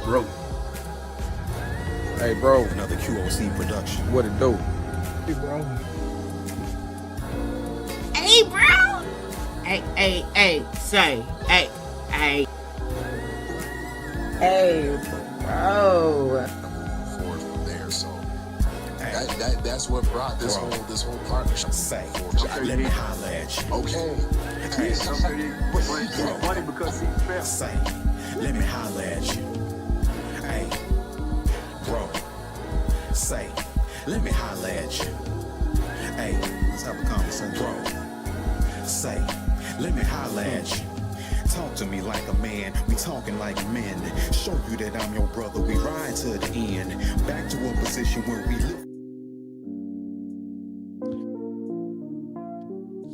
bro. Hey, bro. Another QOC production. What it do? Hey, bro. Hey, bro. Hey, say, hey. Hey, bro. Forward from there, so that's what brought this whole partnership. Say, let me holler at you. Okay. Hey, Funny because he fell. say, let me holler at you. Hey, bro. Say, let me holler at you. Hey, let's have a conversation. Bro. Say, let me holler at you. Talk to me like a man, we talking like men. Show you that I'm your brother, we ride to the end. Back to a position where we live.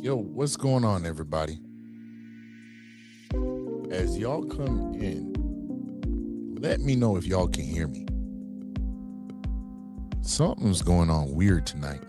Yo, what's going on, everybody? As y'all come in, let me know if y'all can hear me. Something's going on weird tonight.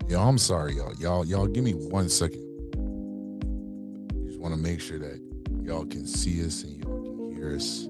Yo, I'm sorry, y'all. Y'all give me 1 second. Just want to make sure that y'all can see us and y'all can hear us.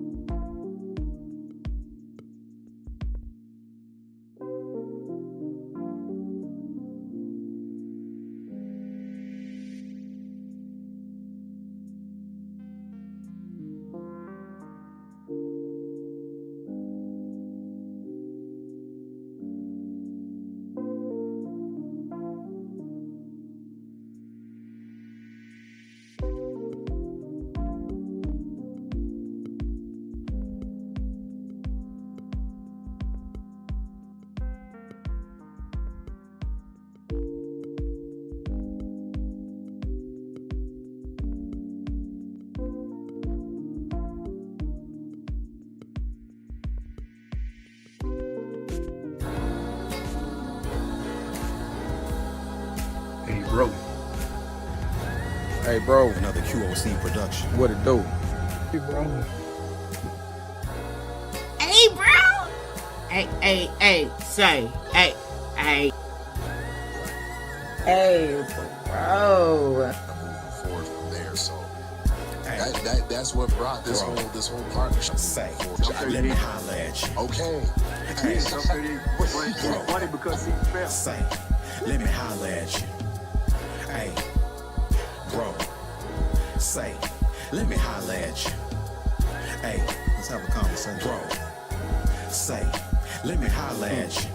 Hey, bro. Hey, bro. Another QOC production. What it do? Hey, bro. Hey, bro. Hey, say, hey. Hey, bro. Forward from there, so that's what brought this whole partnership. Say, let me holler at you. Okay. Hey, Funny because he fell. say, let me holler at you. Hey, bro. Say, let me holler at you. Hey, let's have a conversation. Bro. Say, let me holler at you.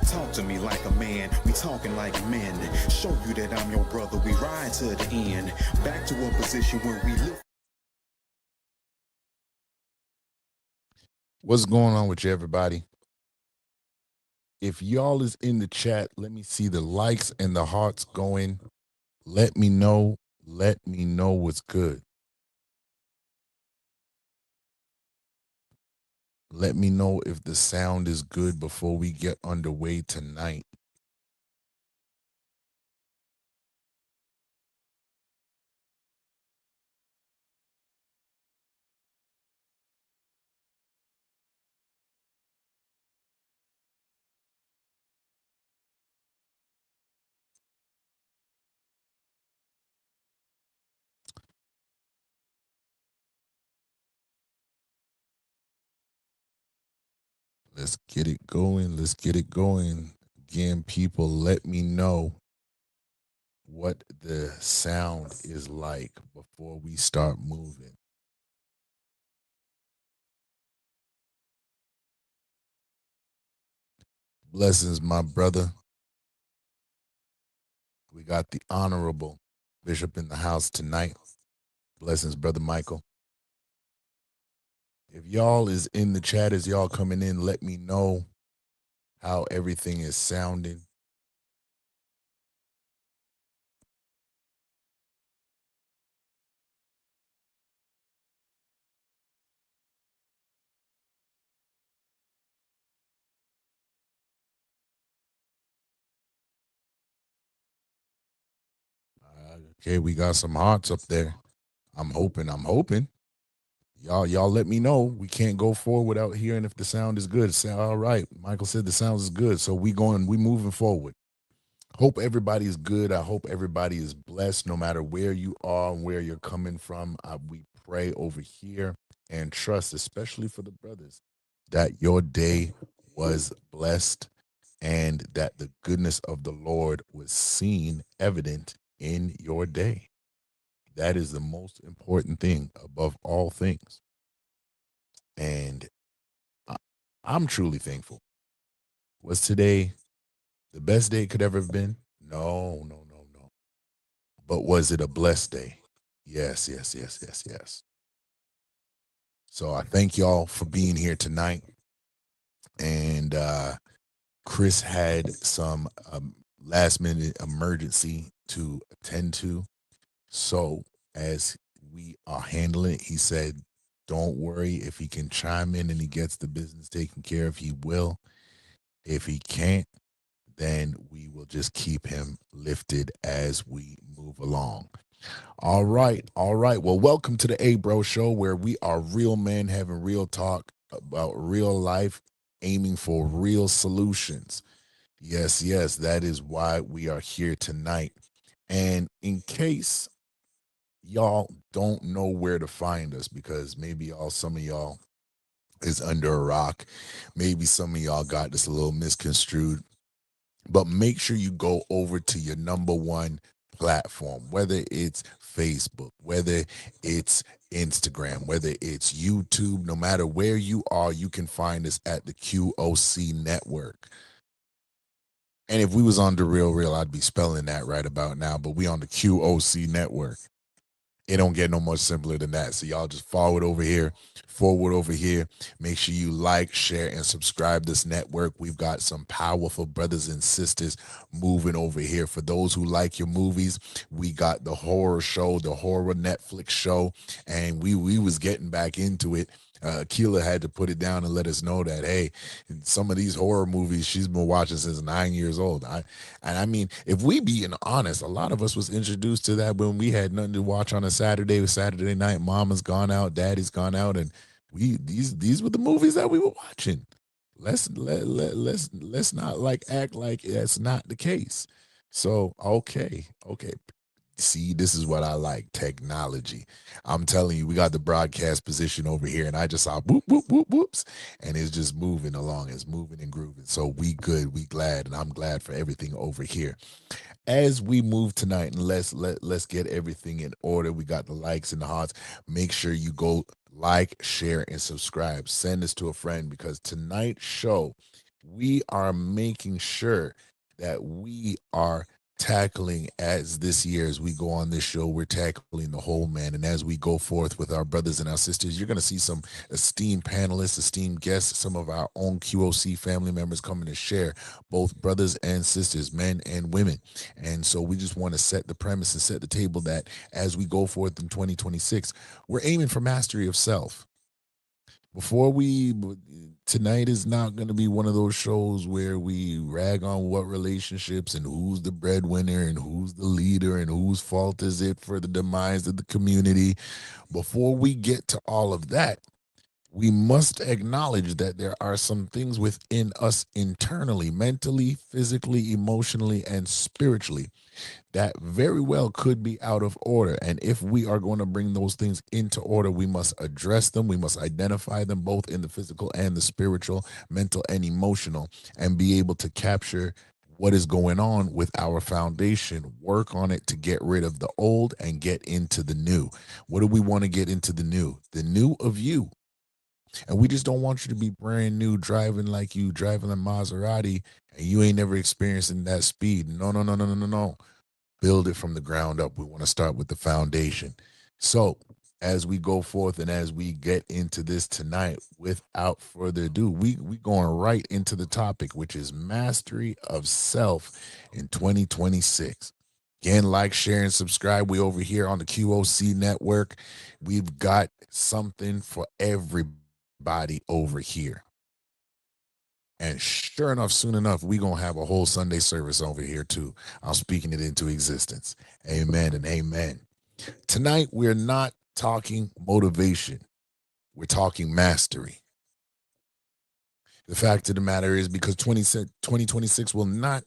Talk to me like a man, we talking like men. Show you that I'm your brother, we ride to the end. Back to a position where we live. What's going on with you, everybody? If y'all is in the chat, let me see the likes and the hearts going. Let me know. Let me know what's good. Let me know if the sound is good before we get underway tonight. Let's get it going. Let's get it going. Again, people, let me know what the sound is like before we start moving. Blessings, my brother. We got the Honorable Bishop in the house tonight. Blessings, Brother Michael. If y'all is in the chat as y'all coming in, let me know how everything is sounding. Okay, we got some hearts up there. I'm hoping. Y'all let me know. We can't go forward without hearing if the sound is good. Say, all right. Michael said the sound is good. So we moving forward. Hope everybody is good. I hope everybody is blessed no matter where you are and where you're coming from. We pray over here and trust, especially for the brothers, that your day was blessed and that the goodness of the Lord was seen evident in your day. That is the most important thing above all things. And I'm truly thankful. Was today the best day it could ever have been? No. But was it a blessed day? Yes. So I thank y'all for being here tonight. And Chris had some last minute emergency to attend to. So as we are handling it, he said, don't worry, if he can chime in and he gets the business taken care of, he will. If he can't, then we will just keep him lifted as we move along. All right. Well, welcome to the A Bro Show, where we are real men having real talk about real life, aiming for real solutions. Yes, that is why we are here tonight. And in case y'all don't know where to find us, because maybe some of y'all is under a rock, maybe some of y'all got this a little misconstrued, but make sure you go over to your number one platform, whether it's Facebook, whether it's Instagram, whether it's YouTube. No matter where you are, you can find us at the QOC Network. And if we was on DaRealReel, I'd be spelling that right about now, but we on the QOC Network. It don't get no much simpler than that. So y'all just forward over here. Make sure you like, share, and subscribe this network. We've got some powerful brothers and sisters moving over here. For those who like your movies, we got the horror show, the horror Netflix show, and we was getting back into it. Keela had to put it down and let us know that, hey, some of these horror movies she's been watching since 9 years old. I mean, if we being honest, a lot of us was introduced to that when we had nothing to watch on a Saturday night. Mama's gone out, daddy's gone out, and these were the movies that we were watching. Let's not act like that's not the case. So okay. See, this is what I like, technology. I'm telling you, we got the broadcast position over here, and I just saw whoops, and it's just moving along. It's moving and grooving. So we good, we glad, and I'm glad for everything over here. As we move tonight, and let's get everything in order. We got the likes and the hearts. Make sure you go like, share, and subscribe. Send this to a friend, because tonight's show, we are making sure that we are tackling, as this year, as we go on this show, we're tackling the whole man. And as we go forth with our brothers and our sisters, you're going to see some esteemed panelists, esteemed guests, some of our own QOC family members coming to share, both brothers and sisters, men and women. And so we just want to set the premise and set the table that as we go forth in 2026, we're aiming for mastery of self. Tonight is not going to be one of those shows where we rag on what relationships and who's the breadwinner and who's the leader and whose fault is it for the demise of the community. Before we get to all of that, we must acknowledge that there are some things within us internally, mentally, physically, emotionally, and spiritually that very well could be out of order. And if we are going to bring those things into order, we must address them. We must identify them both in the physical and the spiritual, mental and emotional, and be able to capture what is going on with our foundation, work on it to get rid of the old and get into the new. What do we want to get into the new? The new of you. And we just don't want you to be brand new, driving like you driving a Maserati and you ain't never experiencing that speed. No, no, no, no, no, no, no. Build it from the ground up. We want to start with the foundation. So as we go forth and as we get into this tonight, without further ado, we going right into the topic, which is mastery of self in 2026. Again, like, share, and subscribe. We over here on the QOC Network. We've got something for everybody over here. And sure enough, soon enough, we're going to have a whole Sunday service over here too. I'm speaking it into existence. Amen and amen. Tonight, we're not talking motivation. We're talking mastery. The fact of the matter is, because 2026 will not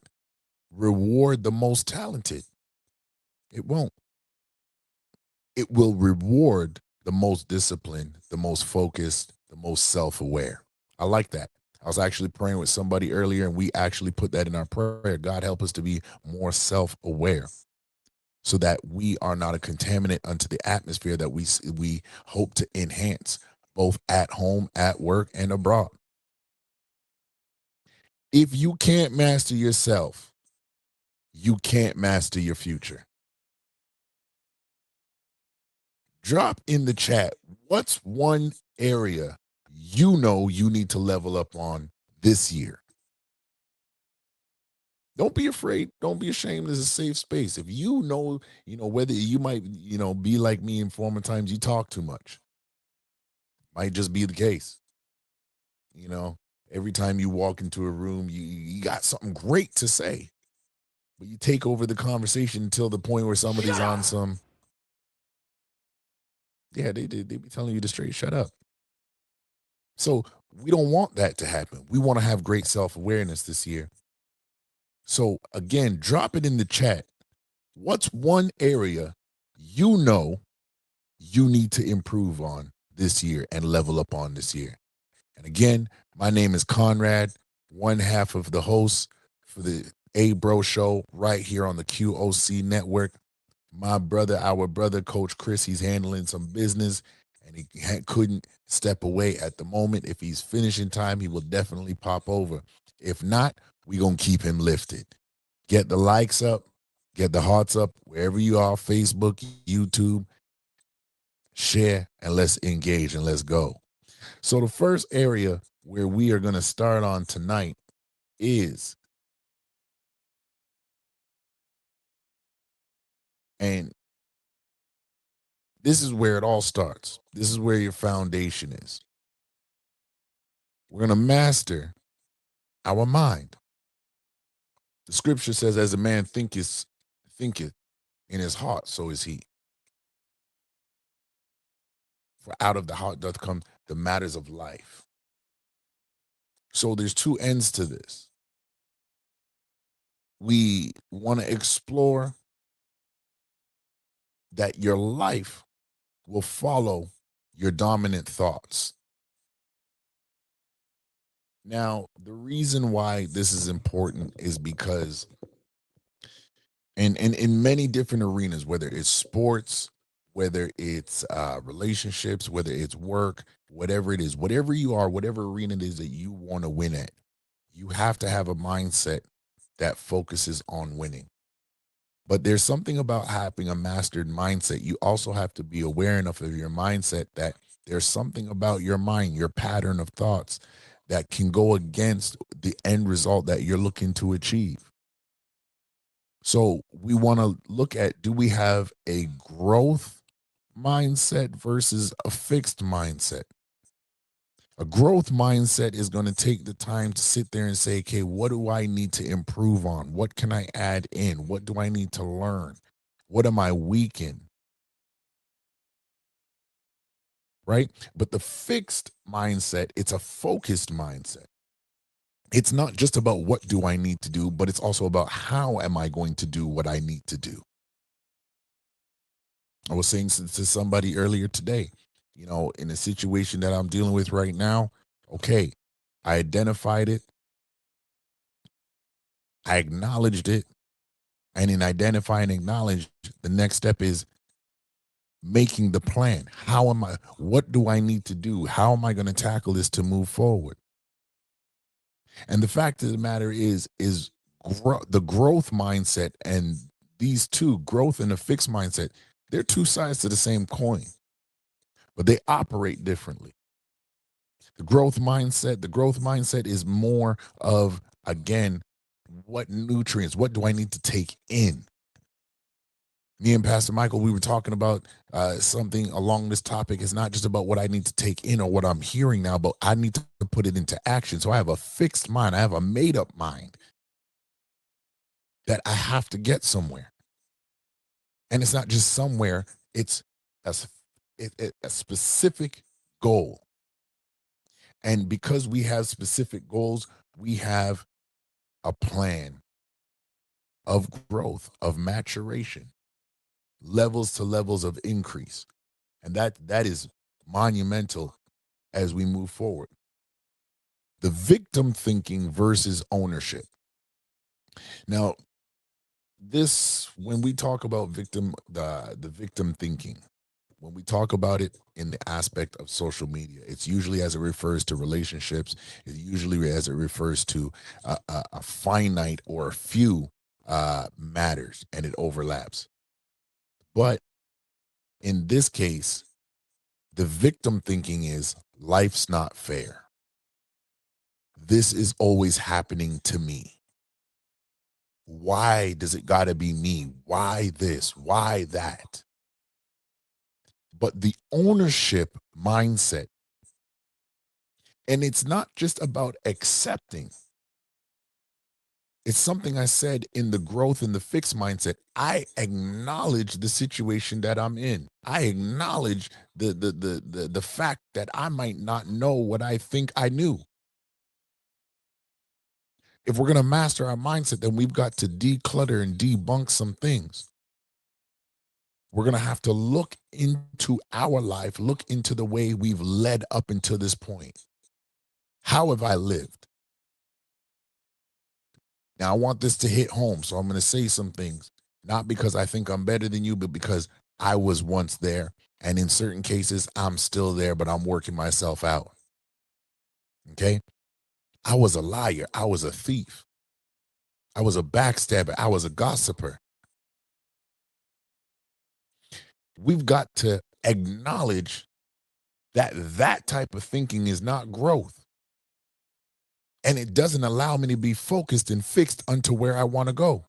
reward the most talented. It won't. It will reward the most disciplined, the most focused, the most self-aware. I like that. I was actually praying with somebody earlier, and we actually put that in our prayer. God, help us to be more self-aware so that we are not a contaminant unto the atmosphere that we hope to enhance, both at home, at work, and abroad. If you can't master yourself, you can't master your future. Drop in the chat, what's one area you know you need to level up on this year? Don't be afraid. Don't be ashamed. There's a safe space. If you know, whether you might, be like me in former times, you talk too much. Might just be the case. Every time you walk into a room, you got something great to say, but you take over the conversation until the point where somebody's on some, they be telling you to straight shut up. So we don't want that to happen. We want to have great self-awareness this year. So again, drop it in the chat. What's one area you know you need to improve on this year and level up on this year? And again, my name is Conrad, one half of the host for the A-Bro Show right here on the QOC Network. My brother, our brother, Coach Chris, he's handling some business and he couldn't step away at the moment. If he's finishing time, he will definitely pop over. If not, we're going to keep him lifted. Get the likes up, get the hearts up, wherever you are, Facebook, YouTube, share, and let's engage and let's go. So the first area where we are going to start on tonight is, and this is where it all starts. This is where your foundation is. We're going to master our mind. The scripture says, as a man thinketh in his heart, so is he. For out of the heart doth come the matters of life. So there's two ends to this. We want to explore that your life will follow your dominant thoughts. Now, the reason why this is important is because in many different arenas, whether it's sports, whether it's relationships, whether it's work, whatever it is, whatever you are, whatever arena it is that you want to win at, you have to have a mindset that focuses on winning. But there's something about having a mastered mindset. You also have to be aware enough of your mindset that there's something about your mind, your pattern of thoughts, that can go against the end result that you're looking to achieve. So we want to look at, do we have a growth mindset versus a fixed mindset? A growth mindset is going to take the time to sit there and say, okay, what do I need to improve on? What can I add in? What do I need to learn? What am I weak in? Right? But the fixed mindset, it's a focused mindset. It's not just about what do I need to do, but it's also about how am I going to do what I need to do. I was saying to somebody earlier today, in a situation that I'm dealing with right now, okay, I identified it. I acknowledged it. And in identifying and acknowledge, the next step is making the plan. What do I need to do? How am I going to tackle this to move forward? And the fact of the matter is the growth mindset and these two, growth and a fixed mindset, they're two sides to the same coin, but they operate differently. The growth mindset is more of, again, what nutrients, what do I need to take in? Me and Pastor Michael, we were talking about something along this topic. It's not just about what I need to take in or what I'm hearing now, but I need to put it into action. So I have a fixed mind. I have a made up mind that I have to get somewhere. And it's not just somewhere, it's a specific goal. And because we have specific goals, we have a plan of growth, of maturation, levels to levels of increase. And that is monumental as we move forward. The victim thinking versus ownership. Now, when we talk about the victim thinking, when we talk about it in the aspect of social media, it's usually as it refers to relationships, it's usually as it refers to a finite or a few matters, and it overlaps. But in this case, the victim thinking is life's not fair. This is always happening to me. Why does it gotta be me? Why this? Why that? But the ownership mindset, and it's not just about accepting. It's something I said in the growth and the fixed mindset. I acknowledge the situation that I'm in. I acknowledge the fact that I might not know what I think I knew. If we're going to master our mindset, then we've got to declutter and debunk some things. We're going to have to look into our life, look into the way we've led up until this point. How have I lived? Now, I want this to hit home, so I'm going to say some things, not because I think I'm better than you, but because I was once there, and in certain cases, I'm still there, but I'm working myself out. Okay? I was a liar. I was a thief. I was a backstabber. I was a gossiper. We've got to acknowledge that type of thinking is not growth. And it doesn't allow me to be focused and fixed unto where I want to go.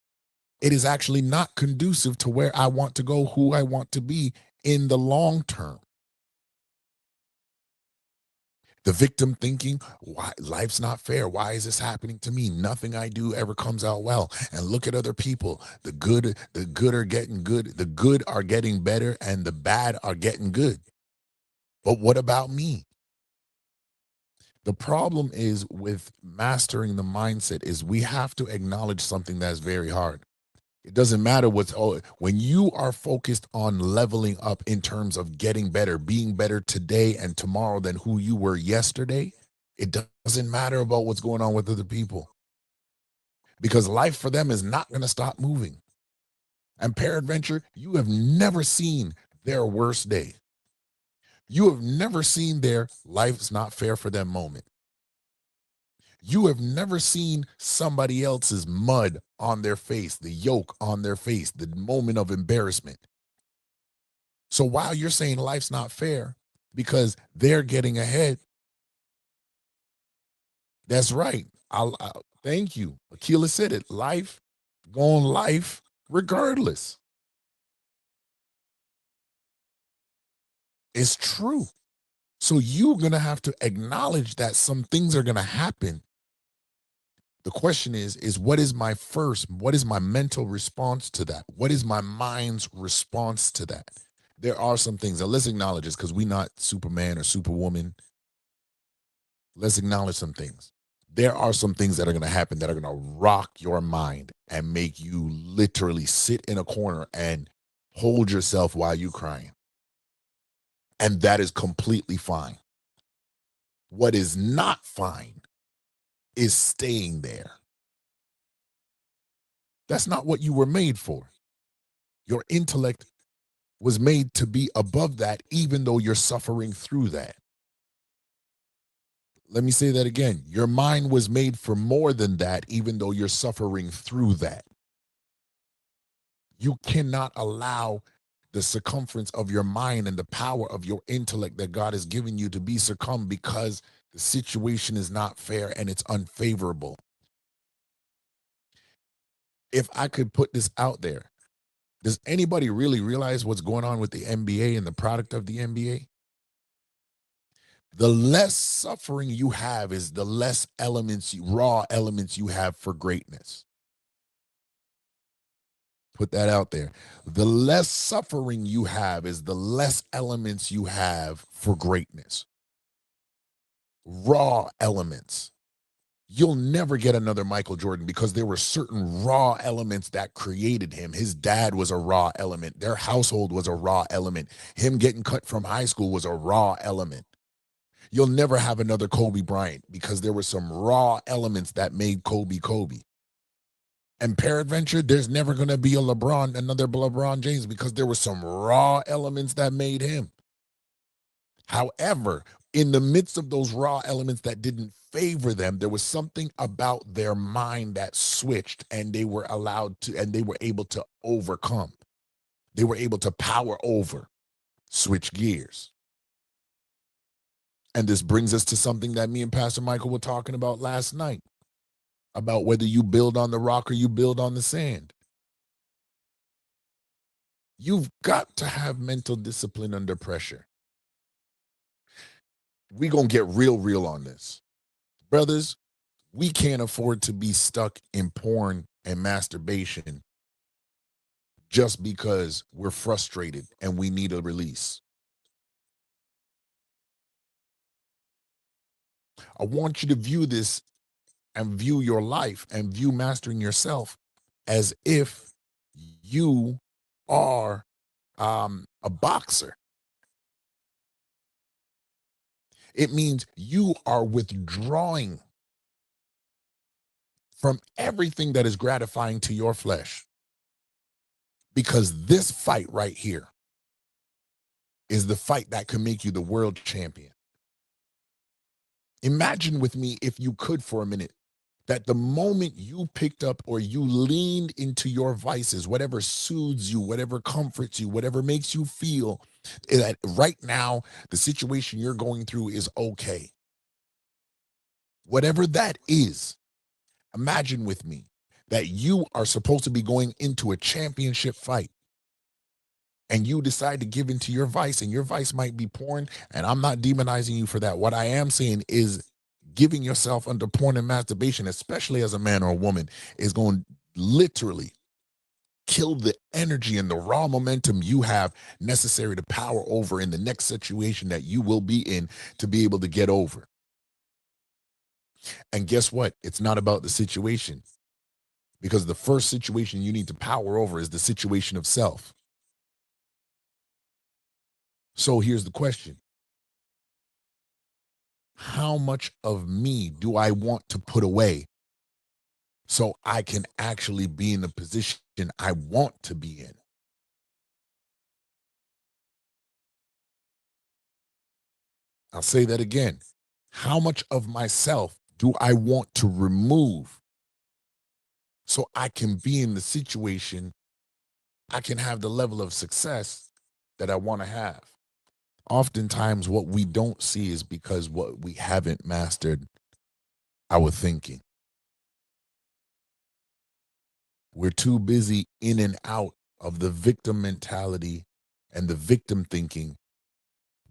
It is actually not conducive to where I want to go, who I want to be in the long term. The victim thinking, why life's not fair? Why is this happening to me? Nothing I do ever comes out well. And look at other people. The good are getting good. The good are getting better and the bad are getting good. But what about me? The problem is with mastering the mindset is we have to acknowledge something that's very hard. It doesn't matter when you are focused on leveling up in terms of getting better, being better today and tomorrow than who you were yesterday. It doesn't matter about what's going on with other people, because life for them is not going to stop moving. And peradventure, you have never seen their worst day. You have never seen their life's not fair for them moment. You have never seen somebody else's mud on their face, the yoke on their face, the moment of embarrassment. So while you're saying life's not fair because they're getting ahead, that's right. I'll thank you. Akila said it. Life, going life regardless. It's true. So you're going to have to acknowledge that some things are going to happen. The question is what is my mental response to that? What is my mind's response to that? There are some things, and let's acknowledge this because we're not Superman or Superwoman. Let's acknowledge some things. There are some things that are going to happen that are going to rock your mind and make you literally sit in a corner and hold yourself while you're crying. And that is completely fine. What is not fine is staying there. That's not what you were made for. Your intellect was made to be above that, even though you're suffering through that. Let me say that again. Your mind was made for more than that, even though you're suffering through that. You cannot allow the circumference of your mind and the power of your intellect that God has given you to be succumbed because the situation is not fair and it's unfavorable. If I could put this out there, does anybody really realize what's going on with the NBA and the product of the NBA? The less suffering you have is the less raw elements you have for greatness. Put that out there. The less suffering you have is the less elements you have for greatness. Raw elements. You'll never get another Michael Jordan because there were certain raw elements that created him. His dad was a raw element. Their household was a raw element. Him getting cut from high school was a raw element. You'll never have another Kobe Bryant because there were some raw elements that made Kobe Kobe. And peradventure, there's never going to be another LeBron James because there were some raw elements that made him. However, in the midst of those raw elements that didn't favor them, there was something about their mind that switched and they were able to overcome. They were able to power over, switch gears. And this brings us to something that me and Pastor Michael were talking about last night, about whether you build on the rock or you build on the sand. You've got to have mental discipline under pressure. We're going to get real on this. Brothers, we can't afford to be stuck in porn and masturbation just because we're frustrated and we need a release. I want you to view this and view your life and view mastering yourself as if you are a boxer. It means you are withdrawing from everything that is gratifying to your flesh. Because this fight right here is the fight that can make you the world champion. Imagine with me, if you could for a minute, that the moment you picked up or you leaned into your vices, whatever soothes you, whatever comforts you, whatever makes you feel that right now the situation you're going through is okay. Whatever that is, imagine with me that you are supposed to be going into a championship fight and you decide to give into your vice, and your vice might be porn, and I'm not demonizing you for that. What I am saying is giving yourself under porn and masturbation, especially as a man or a woman, is going to literally kill the energy and the raw momentum you have necessary to power over in the next situation that you will be in to be able to get over. And guess what? It's not about the situation, because the first situation you need to power over is the situation of self. So here's the question. How much of me do I want to put away so I can actually be in the position I want to be in? I'll say that again. How much of myself do I want to remove so I can be in the situation, I can have the level of success that I want to have? Oftentimes what we don't see is because what we haven't mastered our thinking. We're too busy in and out of the victim mentality and the victim thinking,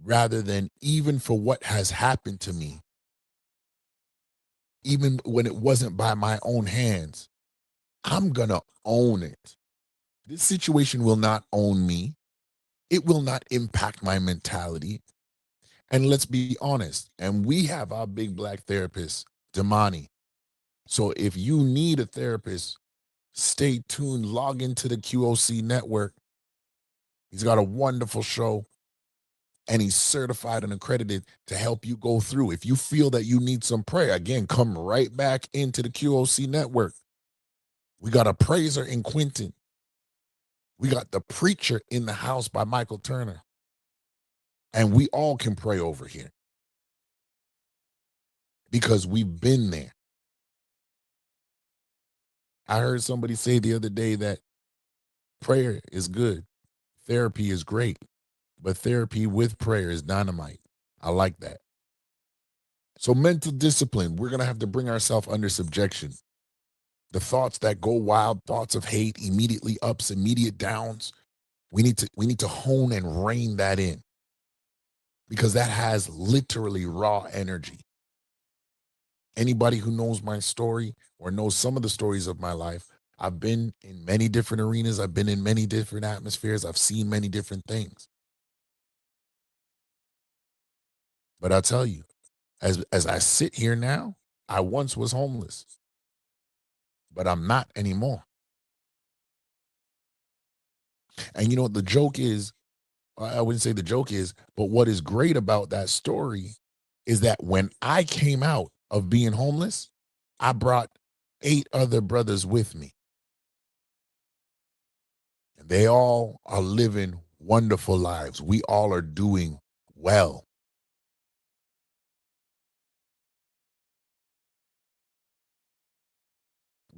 rather than even for what has happened to me, even when it wasn't by my own hands, I'm going to own it. This situation will not own me. It will not impact my mentality. And let's be honest, and we have our big black therapist, Damani. So if you need a therapist, stay tuned, log into the QOC Network. He's got a wonderful show, and he's certified and accredited to help you go through. If you feel that you need some prayer, again, come right back into the QOC Network. We got a praiser in Quentin. We got the preacher in the house by Michael Turner. And we all can pray over here because we've been there. I heard somebody say the other day that prayer is good. Therapy is great, but therapy with prayer is dynamite. I like that. So mental discipline, we're going to have to bring ourselves under subjection. The thoughts that go wild, thoughts of hate, immediately ups, immediate downs, we need to hone and rein that in because that has literally raw energy. Anybody who knows my story or knows some of the stories of my life, I've been in many different arenas. I've been in many different atmospheres. I've seen many different things. But I'll tell you, as I sit here now, I once was homeless, but I'm not anymore. And you know what the joke is? I wouldn't say the joke is, but what is great about that story is that when I came out of being homeless, I brought 8 other brothers with me. And they all are living wonderful lives. We all are doing well.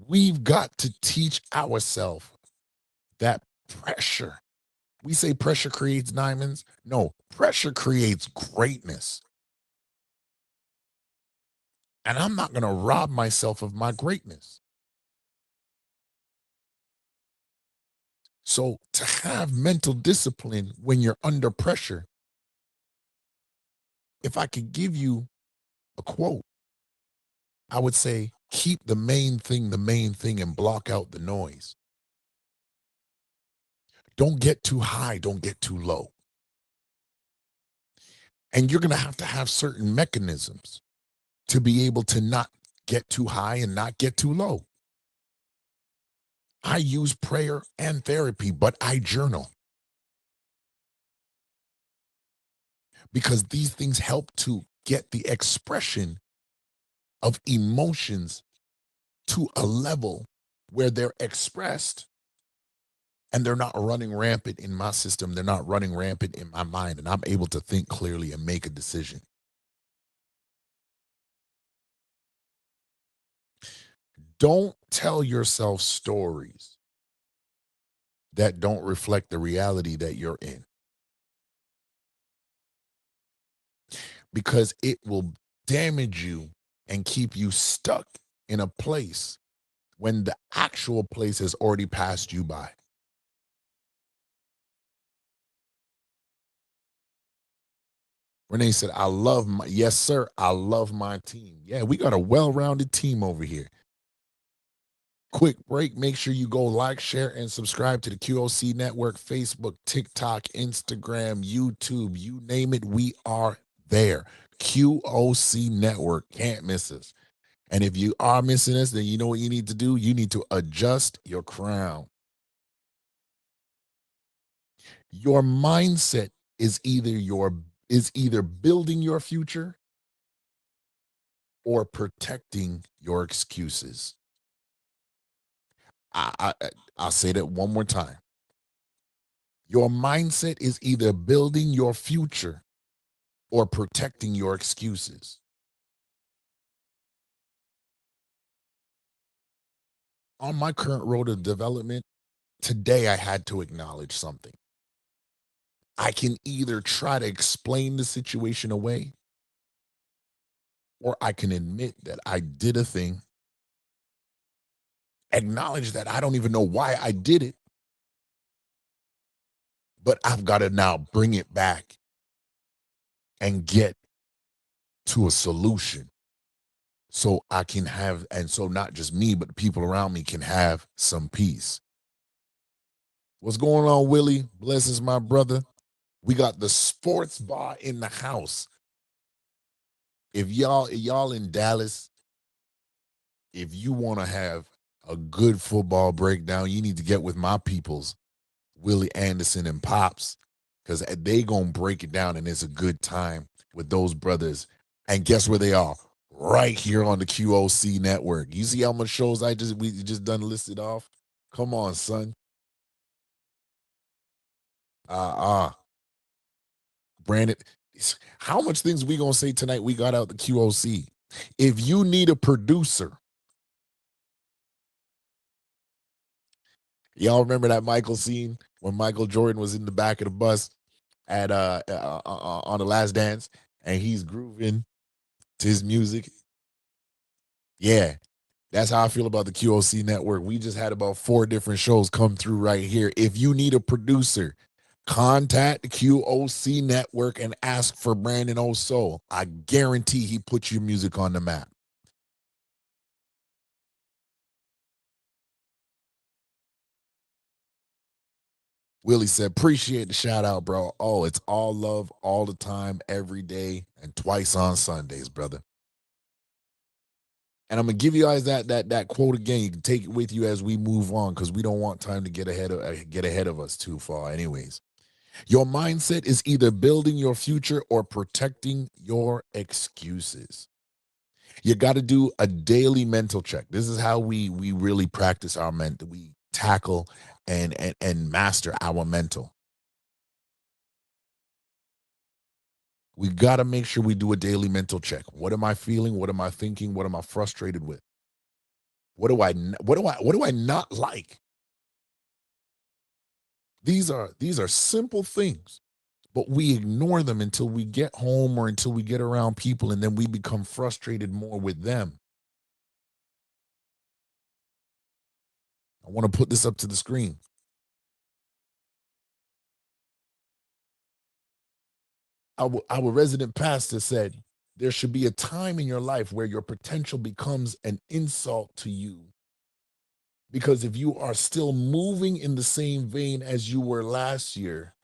We've got to teach ourselves that pressure. We say pressure creates diamonds. No, pressure creates greatness. And I'm not going to rob myself of my greatness. So to have mental discipline when you're under pressure, if I could give you a quote, I would say, keep the main thing, and block out the noise. Don't get too high, don't get too low. And you're going to have certain mechanisms to be able to not get too high and not get too low. I use prayer and therapy, but I journal. Because these things help to get the expression of emotions to a level where they're expressed and they're not running rampant in my system. They're not running rampant in my mind, and I'm able to think clearly and make a decision. Don't tell yourself stories that don't reflect the reality that you're in, because it will damage you and keep you stuck in a place when the actual place has already passed you by. Renee said, I love my, yes, sir, I love my team. Yeah, we got a well-rounded team over here. Quick break. Make sure you go like, share, and subscribe to the QOC Network, Facebook, TikTok, Instagram, YouTube, you name it, we are there. QOC Network, can't miss us. And if you are missing us, then you know what you need to do? You need to adjust your crown. Your mindset is either building your future or protecting your excuses. I'll say that one more time. Your mindset is either building your future or protecting your excuses. On my current road of development, today I had to acknowledge something. I can either try to explain the situation away, or I can admit that I did a thing, acknowledge that I don't even know why I did it, but I've got to now bring it back and get to a solution so I can have, and so not just me, but the people around me can have some peace. What's going on, Willie? Blesses my brother. We got the sports bar in the house. If y'all in Dallas, if you want to have a good football breakdown, you need to get with my peoples, Willie Anderson and Pops, because they gonna break it down, and it's a good time with those brothers. And guess where they are? right here on the QOC Network. You see how much shows we just done listed off? Come on, son. Brandon, how much things we gonna say tonight we got out the QOC? If you need a producer, y'all remember that Michael scene when Michael Jordan was in the back of the bus at on The Last Dance and he's grooving to his music? Yeah, that's how I feel about the QOC Network. We just had about 4 different shows come through right here. If you need a producer, contact the QOC Network and ask for Brandon O'Soul. I guarantee he puts your music on the map. Willie said, appreciate the shout out, bro. Oh, it's all love all the time, every day, and twice on Sundays, brother. And I'm gonna give you guys that quote again. You can take it with you as we move on because we don't want time to get ahead of us too far. Anyways, your mindset is either building your future or protecting your excuses. You got to do a daily mental check. This is how we really practice our mental. We tackle and master our mental. We got to make sure we do a daily mental check. What am I feeling? What am I thinking? What am I frustrated with? What do I not like? These are simple things, but we ignore them until we get home or until we get around people, and then we become frustrated more with them. I want to put this up to the screen. Our resident pastor said, there should be a time in your life where your potential becomes an insult to you. Because if you are still moving in the same vein as you were last year,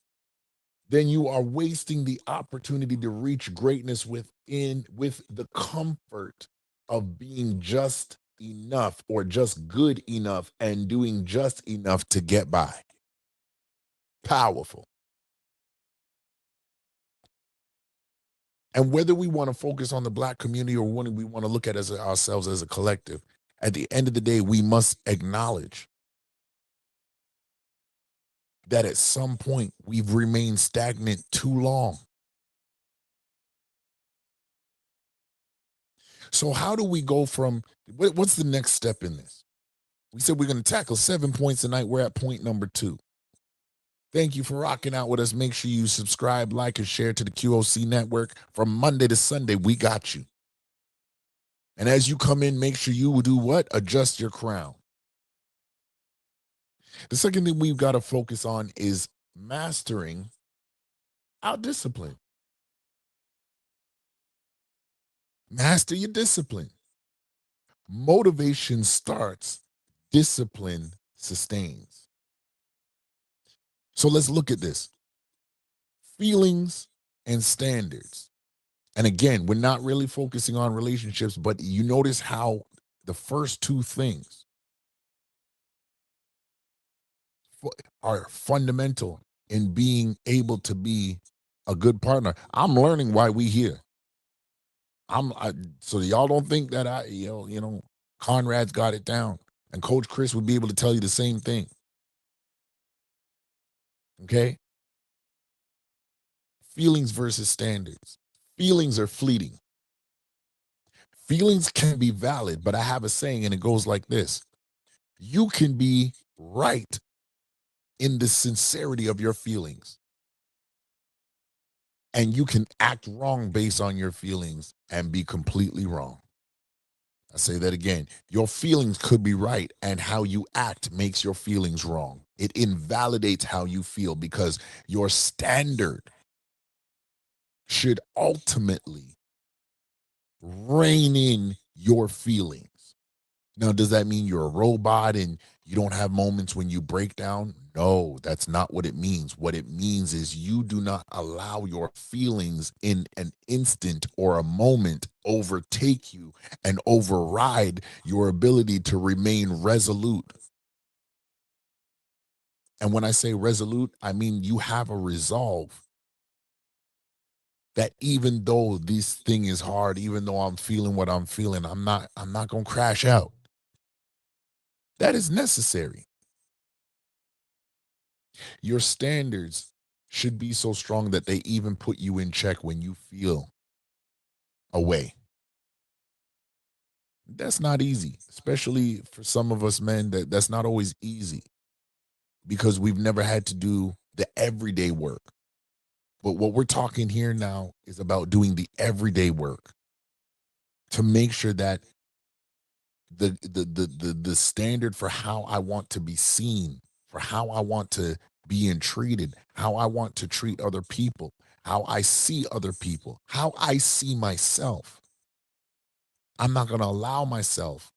then you are wasting the opportunity to reach greatness with the comfort of being just enough or just good enough and doing just enough to get by. Powerful. And whether we want to focus on the Black community or when we want to look at ourselves as a collective, at the end of the day, we must acknowledge that at some point we've remained stagnant too long. So how do we go from, what's the next step in this? We said we're going to tackle 7 points tonight. We're at point number 2. Thank you for rocking out with us. Make sure you subscribe, like, and share to the QOC Network. From Monday to Sunday, we got you. And as you come in, make sure you do what? Adjust your crown. The second thing we've got to focus on is mastering our discipline. Master your discipline. Motivation starts, discipline sustains. So let's look at this. Feelings and standards. And again, we're not really focusing on relationships, but you notice how the first 2 things are fundamental in being able to be a good partner. I'm learning why we here. So y'all don't think that Conrad's got it down, and Coach Chris would be able to tell you the same thing. Okay? Feelings versus standards. Feelings are fleeting. Feelings can be valid, but I have a saying, and it goes like this. You can be right in the sincerity of your feelings, and you can act wrong based on your feelings and be completely wrong. I say that again. Your feelings could be right, and how you act makes your feelings wrong. It invalidates how you feel because your standard should ultimately rein in your feelings. Now, does that mean you're a robot and you don't have moments when you break down? No, that's not what it means. What it means is you do not allow your feelings in an instant or a moment overtake you and override your ability to remain resolute. And when I say resolute, I mean you have a resolve that even though this thing is hard, even though I'm feeling what I'm feeling, I'm not going to crash out. That is necessary. Your standards should be so strong that they even put you in check when you feel away. That's not easy, especially for some of us men. That's not always easy because we've never had to do the everyday work. But what we're talking here now is about doing the everyday work to make sure that the standard for how I want to be seen, for how I want to be entreated, how I want to treat other people, how I see other people, how I see myself. I'm not going to allow myself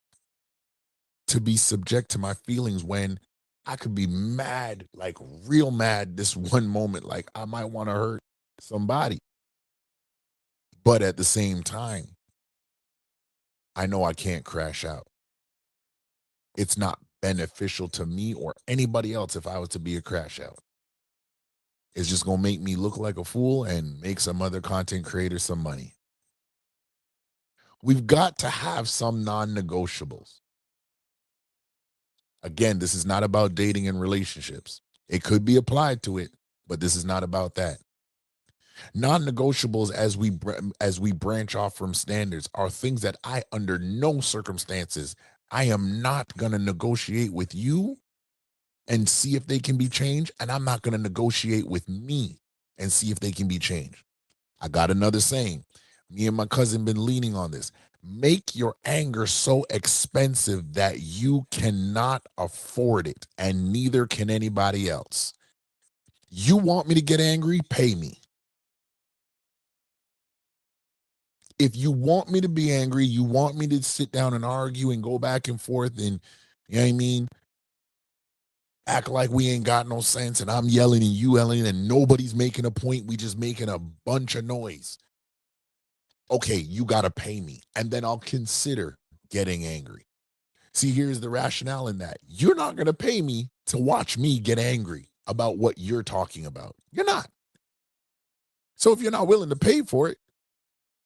to be subject to my feelings when I could be mad, like real mad this one moment, like I might want to hurt somebody. But at the same time, I know I can't crash out. It's not beneficial to me or anybody else if I was to be a crash out. It's just going to make me look like a fool and make some other content creator some money. We've got to have some non-negotiables. Again, this is not about dating and relationships. It could be applied to it, but this is not about that. Non-negotiables as we branch off from standards are things that I, under no circumstances, I am not going to negotiate with you and see if they can be changed, and I'm not going to negotiate with me and see if they can be changed. I got another saying. Me and my cousin been leaning on this. Make your anger so expensive that you cannot afford it, and neither can anybody else. You want me to get angry? Pay me. If you want me to be angry, you want me to sit down and argue and go back and forth and, you know what I mean, act like we ain't got no sense and I'm yelling and you yelling and nobody's making a point. We just making a bunch of noise. Okay, you got to pay me. And then I'll consider getting angry. See, here's the rationale in that. You're not going to pay me to watch me get angry about what you're talking about. You're not. So if you're not willing to pay for it,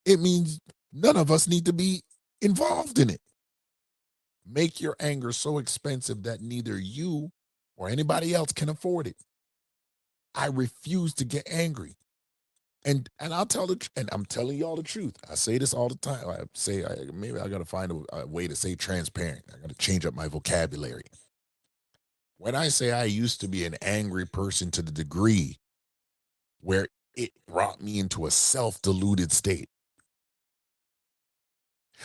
it means none of us need to be involved in it. Make your anger so expensive that neither you or anybody else can afford it. I refuse to get angry. And I'll tell and I'm telling y'all the truth. I say this all the time. I say maybe I got to find a way to say transparent. I got to change up my vocabulary. When I say I used to be an angry person to the degree where it brought me into a self-deluded state.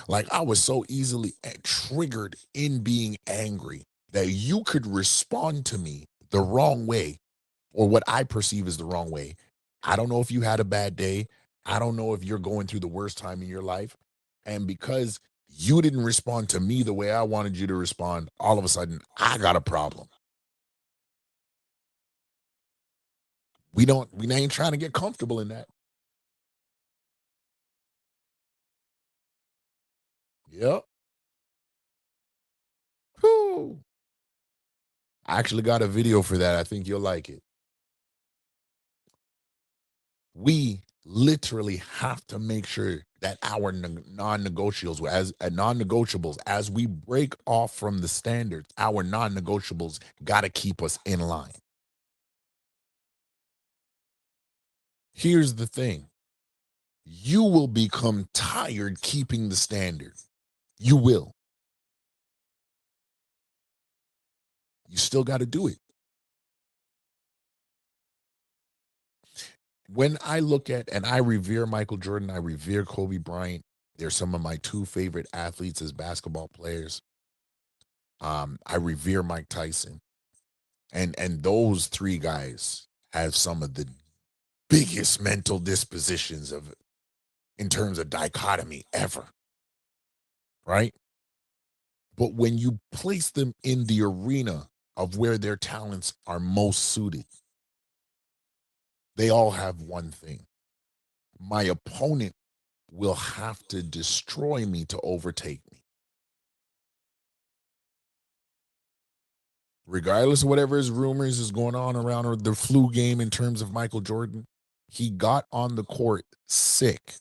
Like I was so easily triggered in being angry that you could respond to me the wrong way or what I perceive as the wrong way. I don't know if you had a bad day. I don't know if you're going through the worst time in your life. And because you didn't respond to me the way I wanted you to respond, all of a sudden I got a problem. We ain't trying to get comfortable in that. Yep. Whew. I actually got a video for that. I think you'll like it. We literally have to make sure that our non-negotiables, as we break off from the standards, our non-negotiables got to keep us in line. Here's the thing. You will become tired keeping the standard. You will. You still got to do it. When I look at, and I revere Michael Jordan, I revere Kobe Bryant. They're some of my two favorite athletes as basketball players. I revere Mike Tyson. And those three guys have some of the biggest mental dispositions of in terms of dichotomy ever. Right? But when you place them in the arena of where their talents are most suited, they all have one thing. My opponent will have to destroy me to overtake me. Regardless of whatever his rumors is going on around or the flu game in terms of Michael Jordan, He got on the court sick.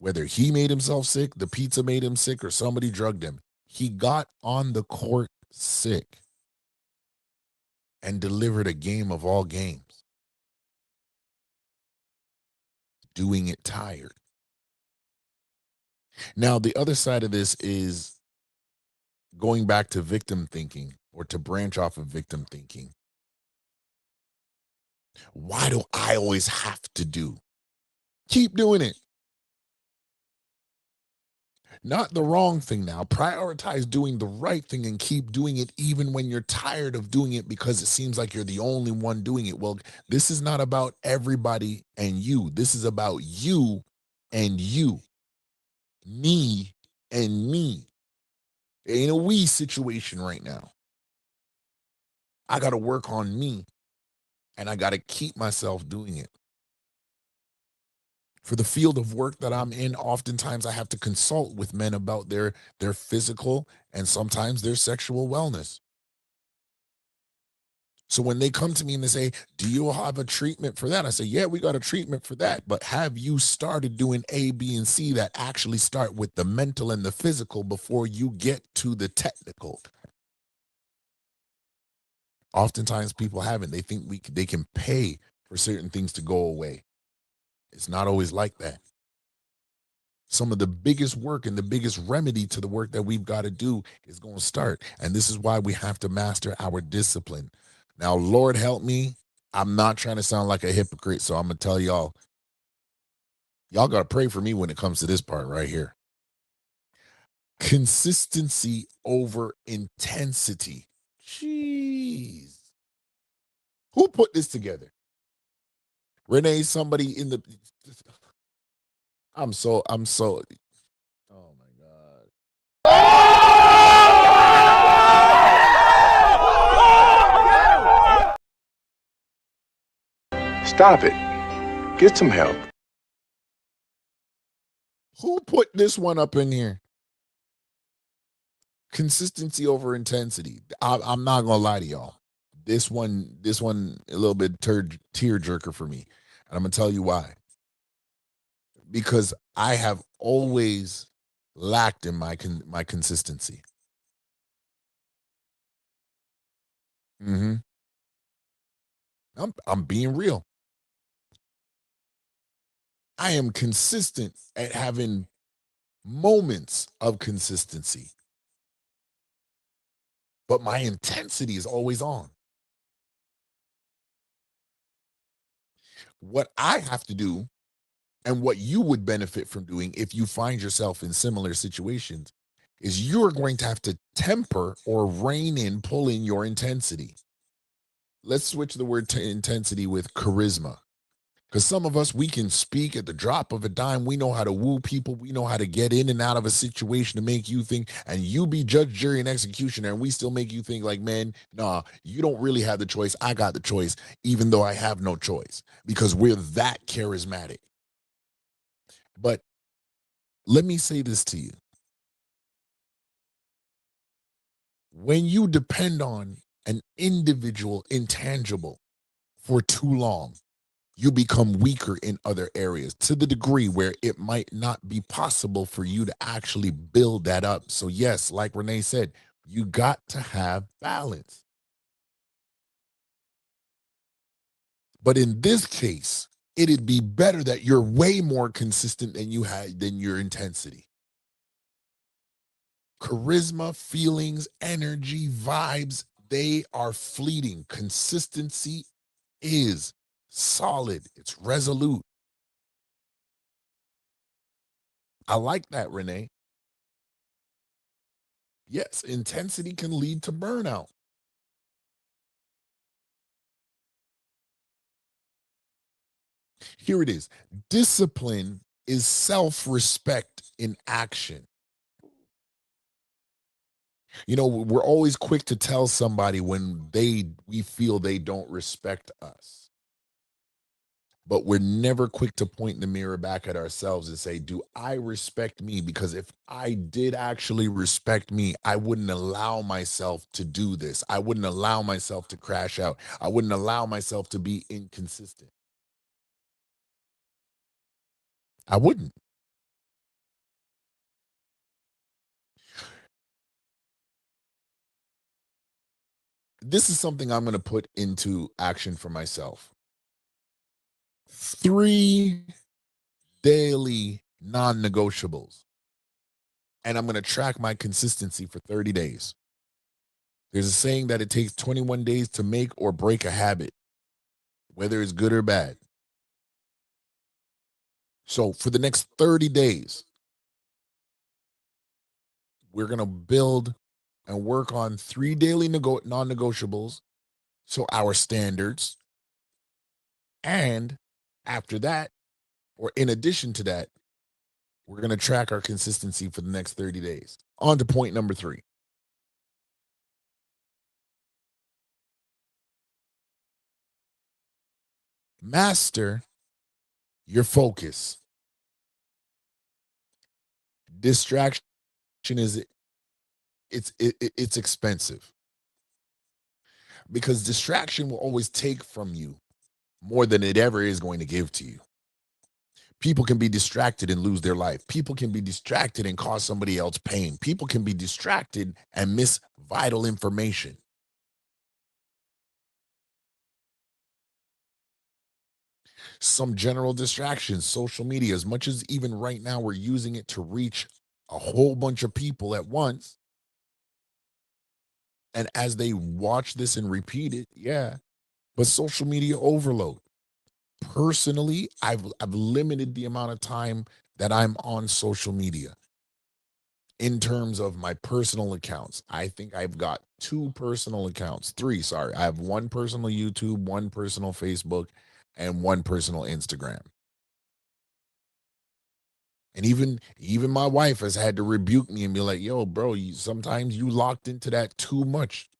Whether he made himself sick, the pizza made him sick, or somebody drugged him, he got on the court sick and delivered a game of all games, doing it tired. Now, the other side of this is going back to victim thinking, or to branch off of victim thinking. Why do I always have to do? Keep doing it. Not the wrong thing now. Prioritize doing the right thing and keep doing it even when you're tired of doing it because it seems like you're the only one doing it. Well, this is not about everybody and you. This is about you and you. Me and me. It ain't a we situation right now. I got to work on me and I got to keep myself doing it. For the field of work that I'm in, oftentimes I have to consult with men about their physical and sometimes their sexual wellness. So when they come to me and they say, do you have a treatment for that? I say, yeah, we got a treatment for that. But have you started doing A, B, and C that actually start with the mental and the physical before you get to the technical? Oftentimes people haven't. They think they can pay for certain things to go away. It's not always like that. Some of the biggest work and the biggest remedy to the work that we've got to do is going to start. And this is why we have to master our discipline. Now, Lord help me. I'm not trying to sound like a hypocrite, so I'm going to tell y'all got to pray for me when it comes to this part right here. Consistency over intensity. Jeez. Who put this together? Renee, somebody in the... I'm so... Oh, my God. Stop it. Get some help. Who put this one up in here? Consistency over intensity. I'm not gonna lie to y'all. This one, a little bit tear jerker for me, and I'm gonna tell you why. Because I have always lacked in my consistency. I'm being real. I am consistent at having moments of consistency, but my intensity is always on. What I have to do, and what you would benefit from doing if you find yourself in similar situations, is you're going to have to temper or pull in your intensity. Let's switch the word to intensity with charisma. Because some of us, we can speak at the drop of a dime. We know how to woo people. We know how to get in and out of a situation to make you think, and you be judge, jury, and executioner, and we still make you think like, man, nah, you don't really have the choice. I got the choice, even though I have no choice, because we're that charismatic. But let me say this to you. When you depend on an individual intangible for too long, you become weaker in other areas to the degree where it might not be possible for you to actually build that up. So yes, like Renee said, you got to have balance. But in this case, it'd be better that you're way more consistent than your intensity. Charisma, feelings, energy, vibes, they are fleeting. Consistency is solid. It's resolute. I like that, Renee. Yes, intensity can lead to burnout. Here it is. Discipline is self-respect in action. You know, we're always quick to tell somebody when we feel they don't respect us. but we're never quick to point the mirror back at ourselves and say, do I respect me? Because if I did actually respect me, I wouldn't allow myself to do this. I wouldn't allow myself to crash out. I wouldn't allow myself to be inconsistent. I wouldn't. This is something I'm going to put into action for myself. 3 daily non-negotiables. And I'm going to track my consistency for 30 days. There's a saying that it takes 21 days to make or break a habit, whether it's good or bad. So for the next 30 days, we're going to build and work on 3 daily non-negotiables. So our standards. And after that, or in addition to that, we're going to track our consistency for the next 30 days. On to point number 3. Master your focus. Distraction is it's expensive, because distraction will always take from you more than it ever is going to give to you. People can be distracted and lose their life. People can be distracted and cause somebody else pain. People can be distracted and miss vital information. Some general distractions, social media, as much as even right now we're using it to reach a whole bunch of people at once. And as they watch this and repeat it, yeah, but social media overload. Personally, I've limited the amount of time that I'm on social media. In terms of my personal accounts, I think I've got 2 personal accounts. 3, sorry. I have 1 personal YouTube, 1 personal Facebook, and 1 personal Instagram. And even my wife has had to rebuke me and be like, yo, bro, sometimes you locked into that too much.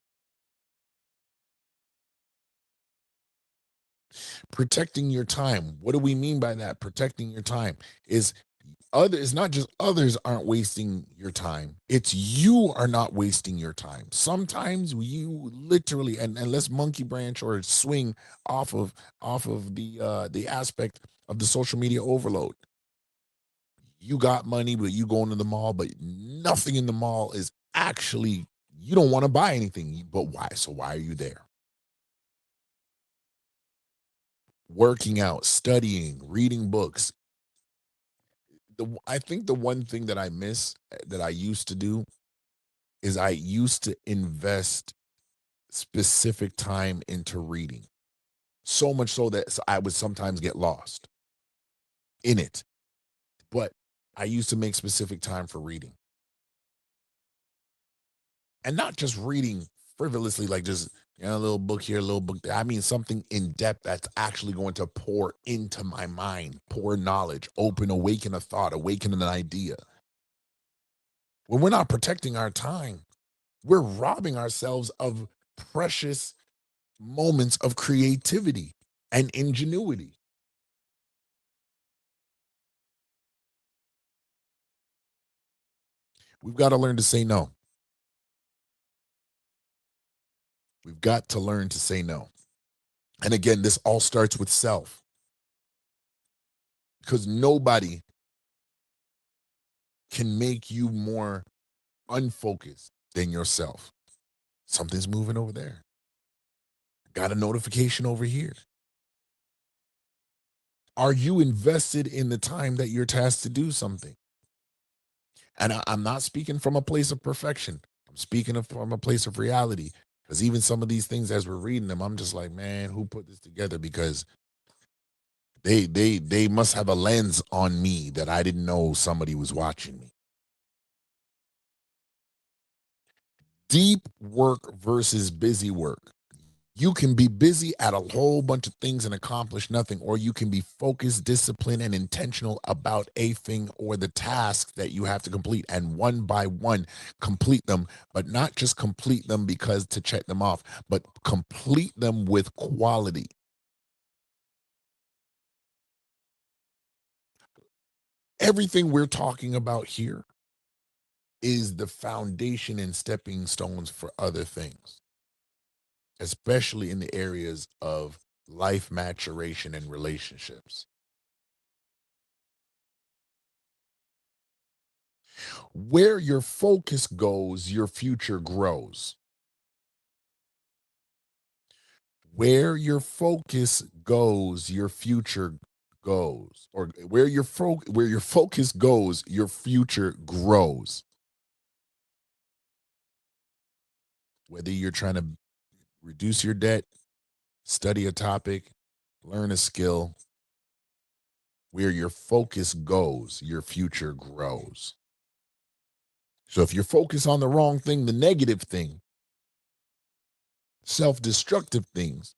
Protecting your time. What do we mean by that? Protecting your time is it's not just others aren't wasting your time. It's you are not wasting your time. Sometimes you literally, and let's monkey branch or swing off of the aspect of the social media overload. You got money, but you going to the mall, but nothing in the mall is actually, you don't want to buy anything. But why? So why are you there? Working out, studying, reading books. I think the one thing that I miss that I used to do is I used to invest specific time into reading. So much so that I would sometimes get lost in it. But I used to make specific time for reading. And not just reading frivolously, like just a little book here, a little book there. I mean something in depth that's actually going to pour into my mind, pour knowledge, awaken a thought, awaken an idea. When we're not protecting our time, we're robbing ourselves of precious moments of creativity and ingenuity. We've got to learn to say no. We've got to learn to say no. And again, this all starts with self, because nobody can make you more unfocused than yourself. Something's moving over there. Got a notification over here. Are you invested in the time that you're tasked to do something? And I'm not speaking from a place of perfection. I'm speaking from a place of reality. Because even some of these things, as we're reading them, I'm just like, man, who put this together? Because they must have a lens on me that I didn't know somebody was watching me. Deep work versus busy work. You can be busy at a whole bunch of things and accomplish nothing, or you can be focused, disciplined, and intentional about a thing or the task that you have to complete, and one by one complete them, but not just complete them because to check them off, but complete them with quality. Everything we're talking about here is the foundation and stepping stones for other things, especially in the areas of life maturation and relationships. Where your focus goes, your future grows. Where your focus goes, your future goes. Or where your focus goes, your future grows. Whether you're trying to reduce your debt, study a topic, learn a skill, where your focus goes, your future grows. So if you're focused on the wrong thing, the negative thing, self-destructive things,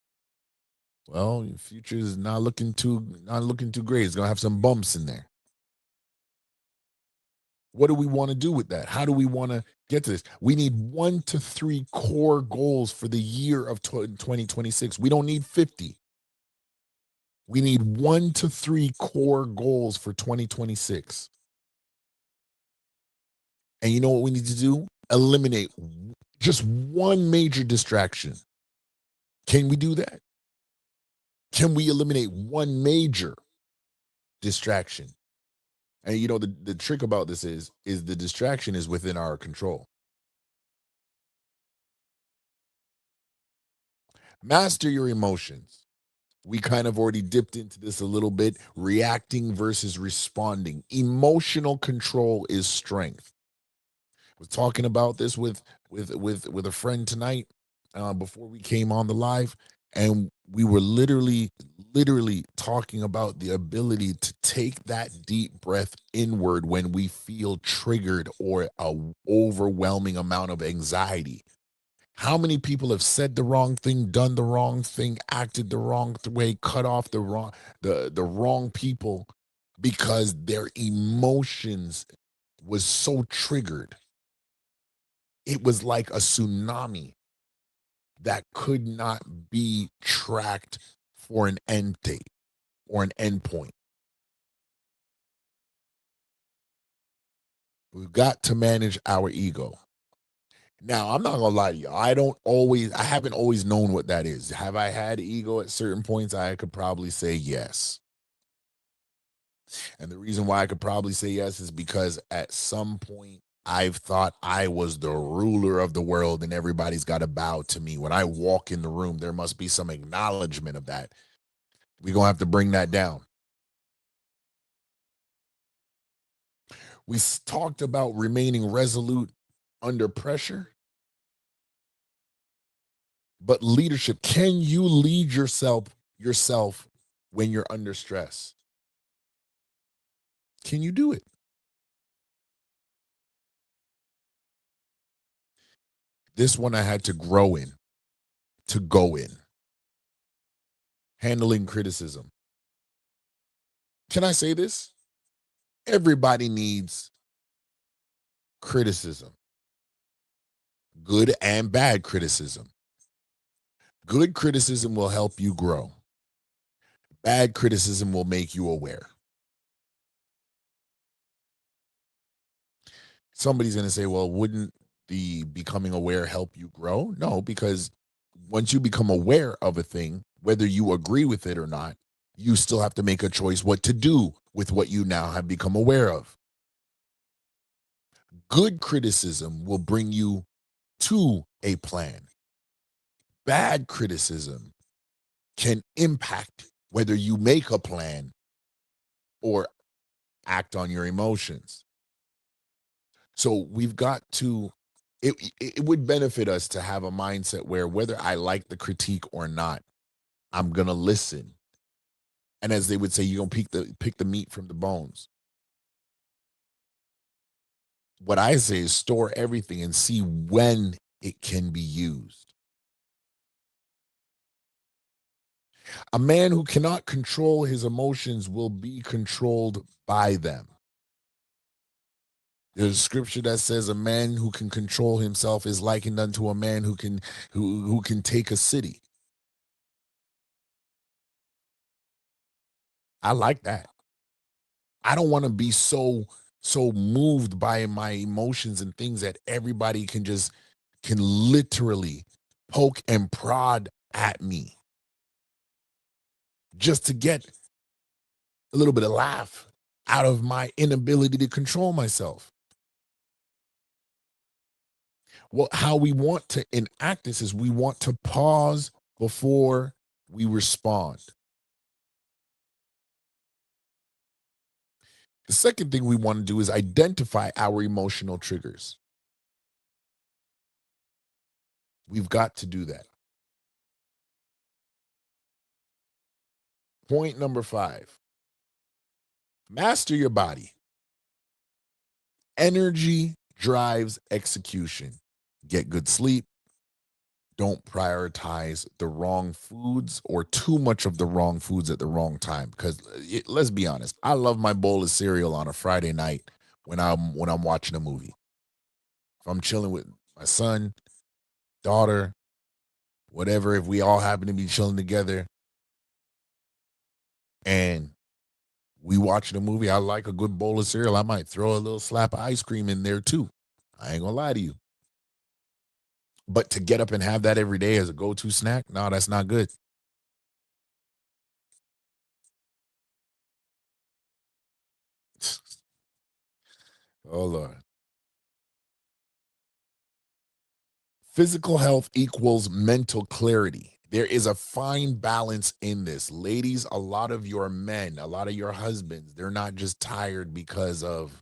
well, your future is not looking too great. It's gonna have some bumps in there. What do we want to do with that? How do we want to get to this? We need 1 to 3 core goals for the year of 2026. We don't need 50. We need 1 to 3 core goals for 2026. And you know what we need to do? Eliminate just one major distraction. Can we do that? Can we eliminate one major distraction? And you know, the trick about this is the distraction is within our control. Master your emotions. We kind of already dipped into this a little bit. Reacting versus responding. Emotional control is strength. I was talking about this with a friend tonight before we came on the live, and we were literally talking about the ability to take that deep breath inward when we feel triggered or a overwhelming amount of anxiety. How many people have said the wrong thing, done the wrong thing, acted the wrong way, cut off the wrong people because their emotions was so triggered? It was like a tsunami that could not be tracked for an end date or an end point. We've got to manage our ego. Now, I'm not gonna lie to you. I haven't always known what that is. Have I had ego at certain points? I could probably say yes. And the reason why I could probably say yes is because at some point I've thought I was the ruler of the world and everybody's got to bow to me. When I walk in the room, there must be some acknowledgement of that. We're gonna have to bring that down. We talked about remaining resolute under pressure. But leadership, can you lead yourself when you're under stress? Can you do it? This one I had to grow in, to go in. Handling criticism. Can I say this? Everybody needs criticism. Good and bad criticism. Good criticism will help you grow. Bad criticism will make you aware. Somebody's going to say, well, wouldn't the becoming aware help you grow? No, because once you become aware of a thing, whether you agree with it or not, you still have to make a choice what to do with what you now have become aware of. Good criticism will bring you to a plan. Bad criticism can impact whether you make a plan or act on your emotions. So we've got to, it would benefit us to have a mindset where whether I like the critique or not, I'm going to listen. And as they would say, you're going to pick the meat from the bones. What I say is store everything and see when it can be used. A man who cannot control his emotions will be controlled by them. There's a scripture that says a man who can control himself is likened unto a man who can take a city. I like that. I don't want to be so moved by my emotions and things that everybody can literally poke and prod at me just to get a little bit of laugh out of my inability to control myself. Well, how we want to enact this is we want to pause before we respond. The second thing we want to do is identify our emotional triggers. We've got to do that. Point number 5. Master your body. Energy drives execution. Get good sleep. Don't prioritize the wrong foods or too much of the wrong foods at the wrong time. Because let's be honest, I love my bowl of cereal on a Friday night when I'm watching a movie. If I'm chilling with my son, daughter, whatever, if we all happen to be chilling together and we watching a movie, I like a good bowl of cereal. I might throw a little slap of ice cream in there too. I ain't gonna lie to you. But to get up and have that every day as a go-to snack, no, that's not good. Oh, Lord. Physical health equals mental clarity. There is a fine balance in this. Ladies, a lot of your men, a lot of your husbands, they're not just tired because of,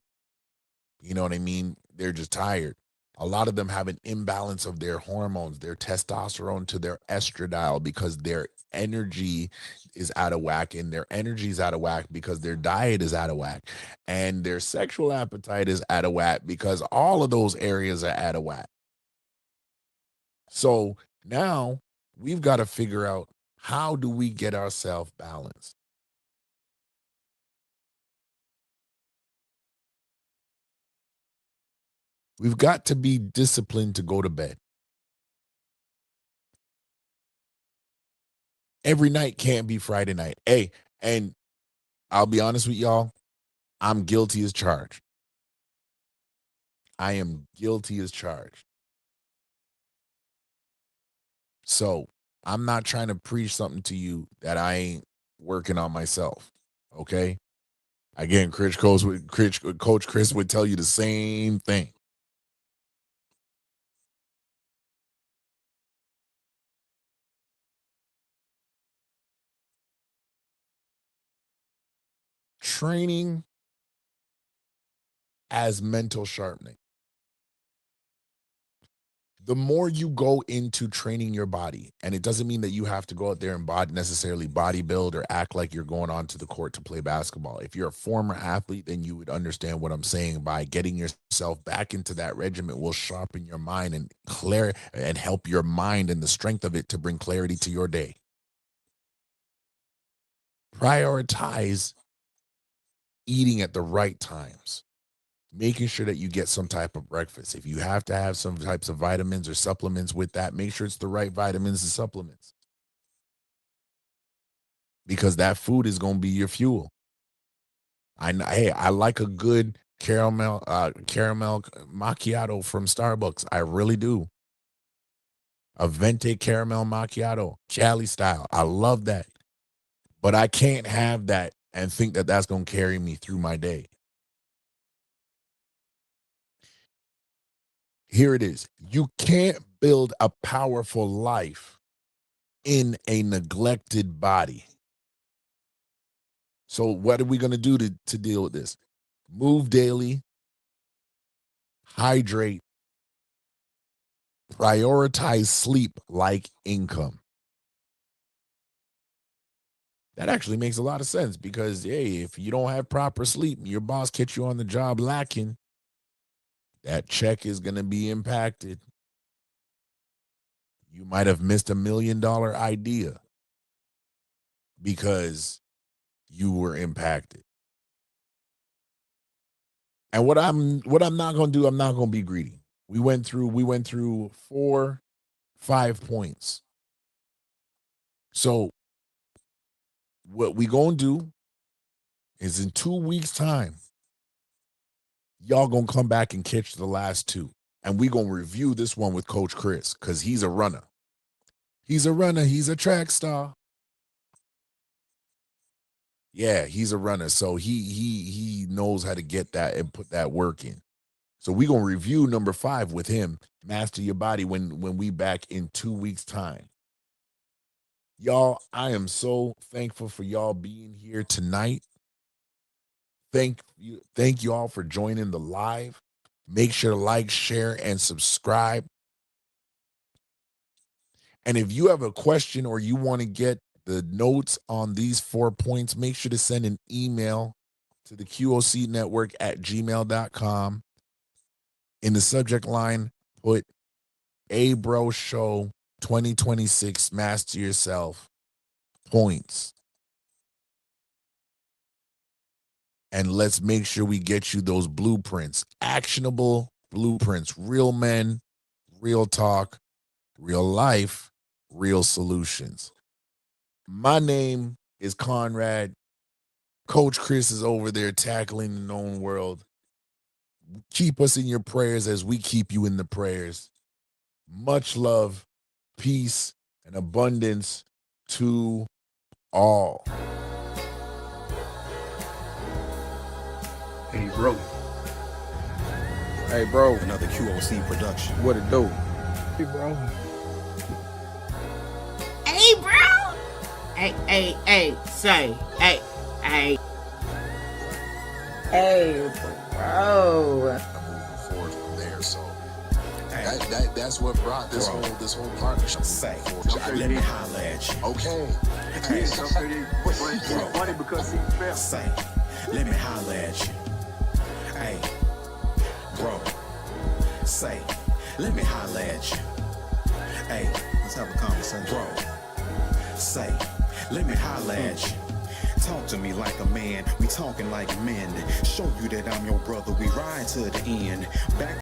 you know what I mean? They're just tired. A lot of them have an imbalance of their hormones, their testosterone to their estradiol, because their energy is out of whack, and their energy is out of whack because their diet is out of whack, and their sexual appetite is out of whack because all of those areas are out of whack. So now we've got to figure out, how do we get ourselves balanced? We've got to be disciplined to go to bed. Every night can't be Friday night. Hey, and I'll be honest with y'all, I'm guilty as charged. I am guilty as charged. So I'm not trying to preach something to you that I ain't working on myself. Okay. Again, Coach Chris would tell you the same thing. Training as mental sharpening. The more you go into training your body, and it doesn't mean that you have to go out there and necessarily bodybuild or act like you're going onto the court to play basketball. If you're a former athlete, then you would understand what I'm saying. By getting yourself back into that regiment will sharpen your mind and help your mind and the strength of it to bring clarity to your day. Prioritize eating at the right times. Making sure that you get some type of breakfast. If you have to have some types of vitamins or supplements with that, make sure it's the right vitamins and supplements, because that food is going to be your fuel. I like a good caramel macchiato from Starbucks. I really do. A venti caramel macchiato, Cali style. I love that. But I can't have that and think that that's going to carry me through my day. Here it is. You can't build a powerful life in a neglected body. So what are we going to do to deal with this? Move daily, hydrate, prioritize sleep like income. That actually makes a lot of sense, because, hey, if you don't have proper sleep, your boss catch you on the job lacking, that check is going to be impacted. You might have missed $1 million idea because you were impacted. And what I'm not going to do, I'm not going to be greedy. We went through 4, 5 points. So what we going to do is in 2 weeks' time. Y'all gonna come back and catch the last two. And we gonna review this one with Coach Chris, because he's a runner. He's a runner. He's a track star. Yeah, he's a runner. So he knows how to get that and put that work in. So we gonna review number 5 with him, Master Your Body, when we back in 2 weeks' time. Y'all, I am so thankful for y'all being here tonight. Thank you all for joining the live. Make sure to like, share, and subscribe. And if you have a question or you want to get the notes on these 4 points, make sure to send an email to the QOC Network at gmail.com. In the subject line, put A Bro Show 2026 Master Yourself points. And let's make sure we get you those blueprints, actionable blueprints, real men, real talk, real life, real solutions. My name is Conrad. Coach Chris is over there tackling the known world. Keep us in your prayers as we keep you in the prayers. Much love, peace, and abundance to all. Hey, bro. Hey, bro. Another QOC production. What it do? Hey, bro. Hey, bro. Hey, say, hey. Hey, bro. I'm moving forward from there. So that's what brought this whole partnership. Say, forward. let me holler at you. Okay. Hey, Funny because he fell. say, let me holler at you. Hey, bro. Say, let me holler at you. Hey, let's have a conversation. Bro. Say, let me holler at you. Talk to me like a man, we talking like men. Show you that I'm your brother, we ride to the end. Back